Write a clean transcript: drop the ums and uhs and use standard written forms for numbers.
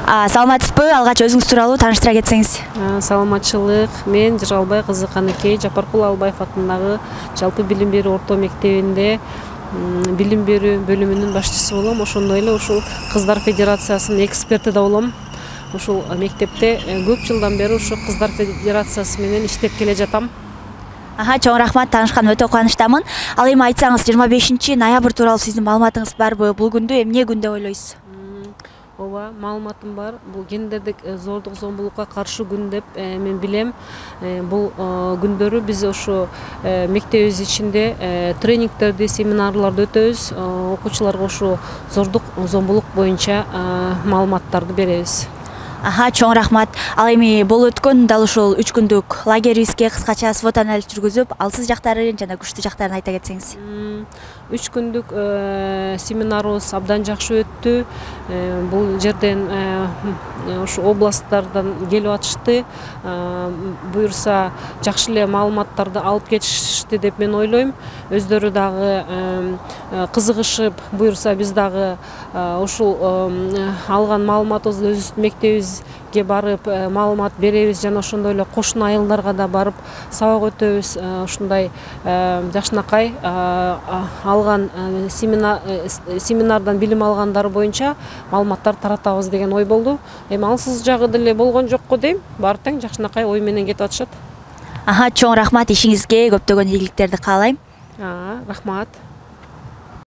Саламатсызбы? Алгач өзүңүз тууралуу тааныштыра кетсеңиз. Саламатчылык. Мен Жыралбай кызы Каныкей Жапаркул Албаев атындагы жалпы билим берүү орто мектебинде билим берүү бөлүмүнүн башчысы болом. Ошондой эле ушул Кыздар Федерациясынын эксперти да болом. Ушул мектепте көп жылдан бери ушу Кыздар Федерациясы менен иштеп келе жатам. Чоң рахмат, таанышканыма өтө кубанычтамын. Ал эми айтсаңыз, 25 ноябрь тууралуу сиздин маалыматыңыз барбы? Бул күндү эмне күн деп ойлойсуз? Ооба, маалыматым бар. Бул гендердик зордук зомбулукка каршы күн деп мен билем. Бул күндөрү биз ошо мектебибиз ичинде тренингтерди, семинарларды өтөбүз. Окуучуларга ошо зордук зомбулук боюнча маалыматтарды беребиз. Чоң рахмат. Ал эми бул өткөн дал ушул 3 күндүк лагерибизге кыскача свод анализ жүргүзүп, алсыз жактарын жана күчтүү жактарын айта кетсеңиз. 3 күндүк семинарыбыз абдан жакшы өттү. Бул жерден ушу областтардан келип атышты. Буюрса жакшы эле маалыматтарды алып кетишти деп мен ойлойм. Өздөрү дагы кызыгышып, буюрса биз дагы ушул алган маалыматыбызды өзүбүздүн мектебибизге барып маалымат беребиз жана ошондой эле кошуна айылдарга да барып сабак өтөбүз. Ушундай жакшынакай алган семинардан билим алгандар боюнча маалыматтар таратабыз деген ой болду. Эми алсыз жагы деле болгон жокко дейм. Баары тең жакшынакай ой менен кетип атышат. Чоң рахмат, ишиңизге көптөгөн ийгиликтерди каалайм. Рахмат.